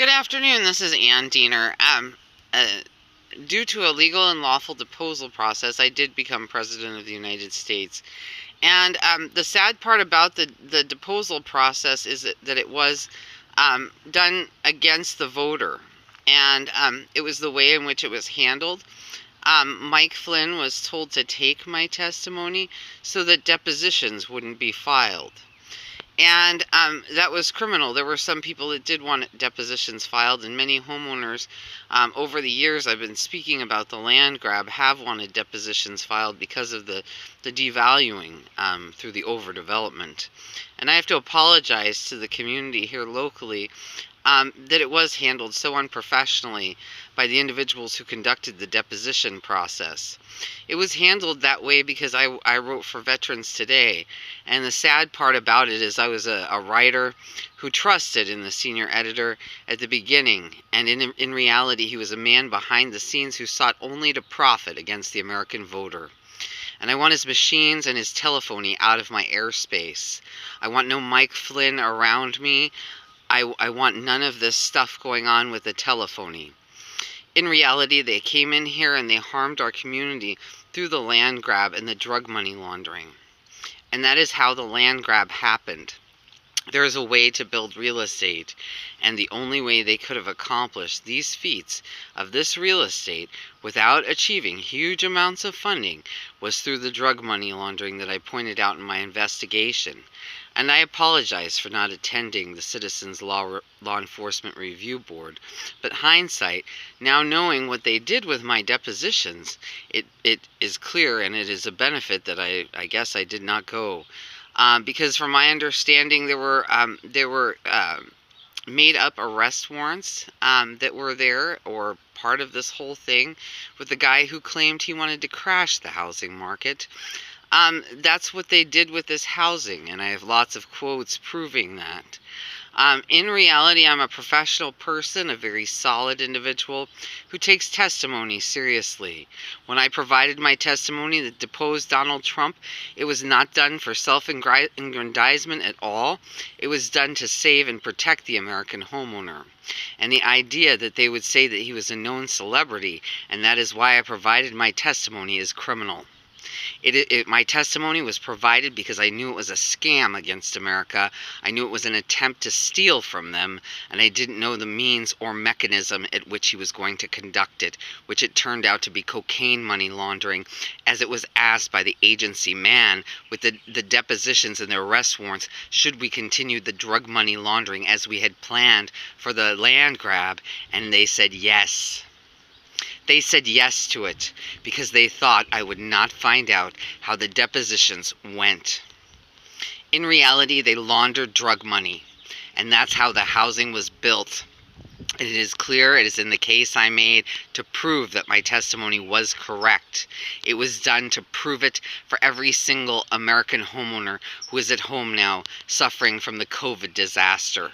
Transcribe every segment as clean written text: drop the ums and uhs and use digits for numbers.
Good afternoon. This is Ann Diener. Due to a legal and lawful deposal process, I did become President of the United States. And the sad part about the deposal process is that it was done against the voter. And it was the way in which it was handled. Mike Flynn was told to take my testimony so that depositions wouldn't be filed. And that was criminal. There were some people that did want depositions filed, and many homeowners over the years I've been speaking about the land grab have wanted depositions filed because of the devaluing through the overdevelopment. And I have to apologize to the community here locally that it was handled so unprofessionally by the individuals who conducted the deposition process. It was handled that way because I wrote for Veterans Today, and the sad part about it is I was a writer who trusted in the senior editor at the beginning, and in reality he was a man behind the scenes who sought only to profit against the American voter. And I want his machines and his telephony out of my airspace. I want no Mike Flynn around me. I want none of this stuff going on with the telephony. In reality, they came in here and they harmed our community through the land grab and the drug money laundering. And that is how the land grab happened. There is a way to build real estate, and the only way they could have accomplished these feats of this real estate without achieving huge amounts of funding was through the drug money laundering that I pointed out in my investigation. And I apologize for not attending the Citizens Law Enforcement Review Board, but hindsight, now knowing what they did with my depositions, it is clear, and it is a benefit that I guess I did not go. Because from my understanding, there were made up arrest warrants that were there, or part of this whole thing, with the guy who claimed he wanted to crash the housing market. That's what they did with this housing, and I have lots of quotes proving that. In reality, I'm a professional person, a very solid individual who takes testimony seriously. When I provided my testimony that deposed Donald Trump, it was not done for self-aggrandizement at all. It was done to save and protect the American homeowner. And the idea that they would say that he was a known celebrity, and that is why I provided my testimony, is criminal. My testimony was provided because I knew it was a scam against America. I knew it was an attempt to steal from them, and I didn't know the means or mechanism at which he was going to conduct it, which it turned out to be cocaine money laundering, as it was asked by the agency man with the depositions and the arrest warrants, should we continue the drug money laundering as we had planned for the land grab, and they said yes. They said yes to it because they thought I would not find out how the depositions went. In reality, they laundered drug money, and that's how the housing was built. It is clear, it is in the case I made, to prove that my testimony was correct. It was done to prove it for every single American homeowner who is at home now suffering from the COVID disaster.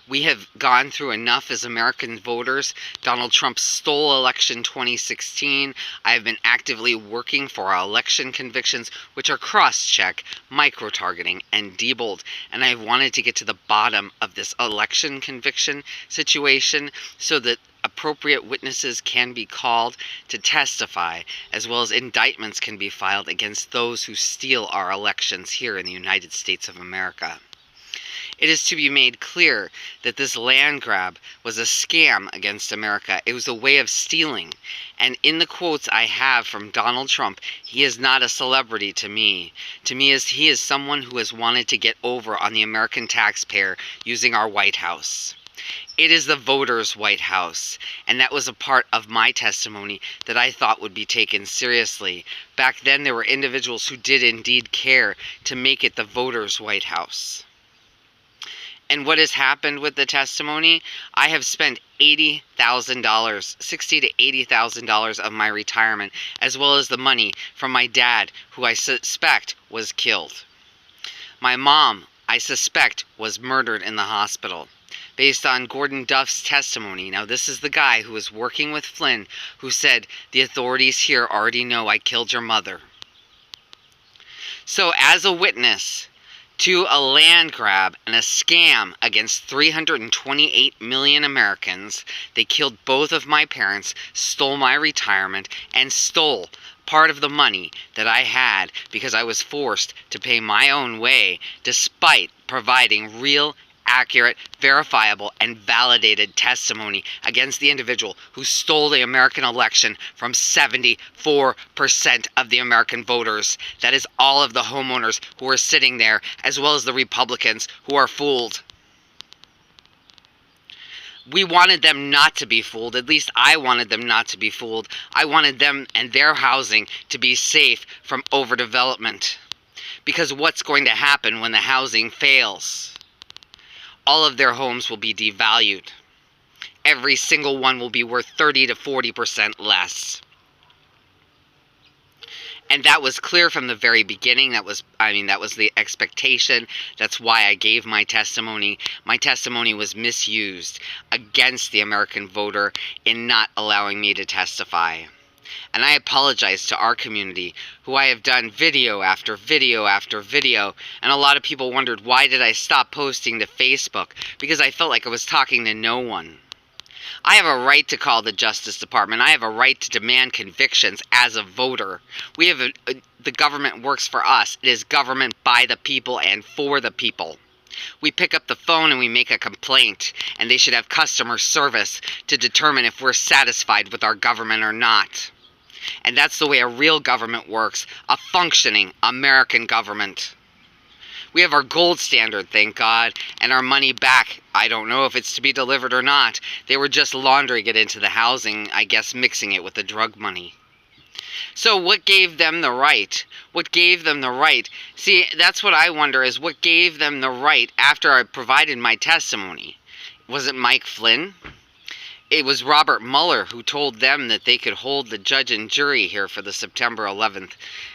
We have gone through enough as American voters. Donald Trump stole election 2016. I have been actively working for our election convictions, which are cross-check, micro-targeting, and debold. And I wanted to get to the bottom of this election conviction situation so that appropriate witnesses can be called to testify, as well as indictments can be filed against those who steal our elections here in the United States of America. It is to be made clear that this land grab was a scam against America. It was a way of stealing. And in the quotes I have from Donald Trump, he is not a celebrity to me. To me, he is someone who has wanted to get over on the American taxpayer using our White House. It is the voters' White House, and that was a part of my testimony that I thought would be taken seriously. Back then, there were individuals who did indeed care to make it the voters' White House. And what has happened with the testimony? I have spent $80,000, $60,000 to $80,000 of my retirement, as well as the money from my dad, who I suspect was killed. My mom, I suspect, was murdered in the hospital. Based on Gordon Duff's testimony. Now, this is the guy who was working with Flynn, who said, the authorities here already know I killed your mother. So, as a witness to a land grab and a scam against 328 million Americans. They killed both of my parents, stole my retirement, and stole part of the money that I had because I was forced to pay my own way despite providing real, accurate, verifiable, and validated testimony against the individual who stole the American election from 74% of the American voters. That is all of the homeowners who are sitting there, as well as the Republicans who are fooled. We wanted them not to be fooled. At least I wanted them not to be fooled. I wanted them and their housing to be safe from overdevelopment. Because what's going to happen when the housing fails? All of their homes will be devalued. Every single one will be worth 30 to 40% less. And that was clear from the very beginning. That was the expectation. That's why I gave my testimony. My testimony was misused against the American voter in not allowing me to testify. And I apologize to our community, who I have done video after video after video. And a lot of people wondered, why did I stop posting to Facebook? Because I felt like I was talking to no one. I have a right to call the Justice Department. I have a right to demand convictions as a voter. The government works for us. It is government by the people and for the people. We pick up the phone and we make a complaint, and they should have customer service to determine if we're satisfied with our government or not. And that's the way a real government works, a functioning American government. We have our gold standard, thank God, and our money back. I don't know if it's to be delivered or not. They were just laundering it into the housing, I guess mixing it with the drug money. So what gave them the right? What gave them the right? See, that's what I wonder, is what gave them the right after I provided my testimony? Was it Mike Flynn? It was Robert Mueller who told them that they could hold the judge and jury here for the September 11th.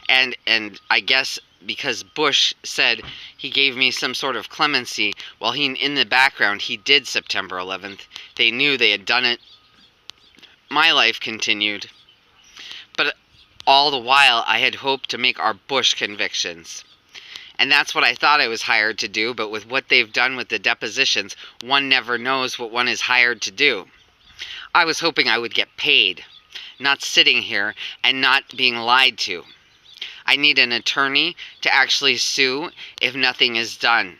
And I guess because Bush said he gave me some sort of clemency, while in the background he did September 11th. They knew they had done it. My life continued. But all the while I had hoped to make our Bush convictions. And that's what I thought I was hired to do, but with what they've done with the depositions, one never knows what one is hired to do. I was hoping I would get paid, not sitting here and not being lied to. I need an attorney to actually sue if nothing is done,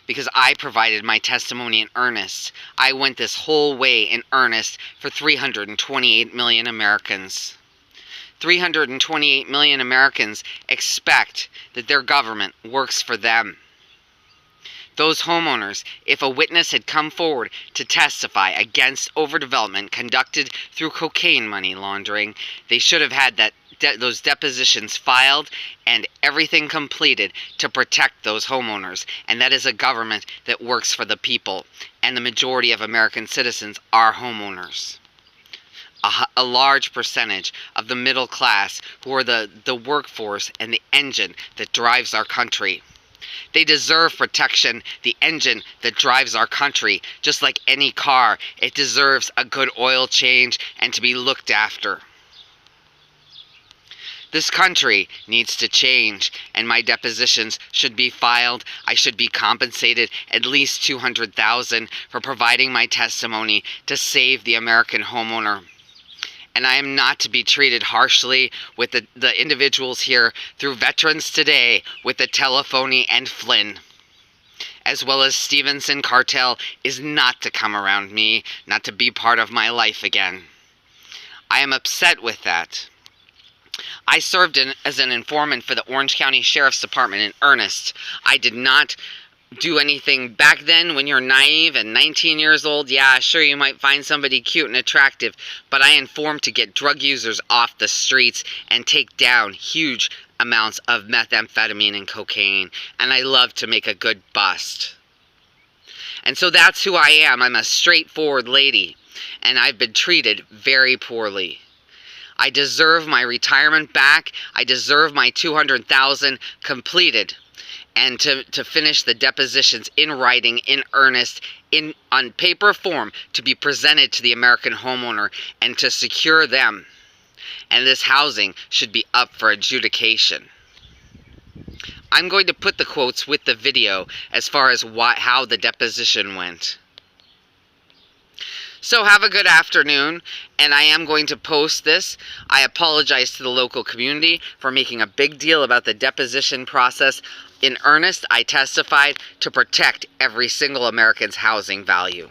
because I provided my testimony in earnest. I went this whole way in earnest for 328 million Americans. 328 million Americans expect that their government works for them. Those homeowners, if a witness had come forward to testify against overdevelopment conducted through cocaine money laundering, they should have had those depositions filed and everything completed to protect those homeowners. And that is a government that works for the people. And the majority of American citizens are homeowners. A large percentage of the middle class who are the workforce and the engine that drives our country. They deserve protection, the engine that drives our country. Just like any car, it deserves a good oil change and to be looked after. This country needs to change, and my depositions should be filed. I should be compensated at least $200,000 for providing my testimony to save the American homeowner. And I am not to be treated harshly with the individuals here through Veterans Today, with the Telephony and Flynn, as well as Stevenson Cartel is not to come around me, not to be part of my life again. I am upset with that. I served as an informant for the Orange County Sheriff's Department in earnest. I did not do anything back then. When you're naive and 19 years old, yeah, sure, you might find somebody cute and attractive, but I informed to get drug users off the streets and take down huge amounts of methamphetamine and cocaine, and I love to make a good bust. And so that's who I am. I'm a straightforward lady, and I've been treated very poorly. I deserve my retirement back. I deserve my $200,000 completed, and to finish the depositions in writing, in earnest, on paper form, to be presented to the American homeowner and to secure them. And this housing should be up for adjudication. I'm going to put the quotes with the video as far as how the deposition went. So have a good afternoon, and I am going to post this. I apologize to the local community for making a big deal about the deposition process. In earnest, I testified to protect every single American's housing value.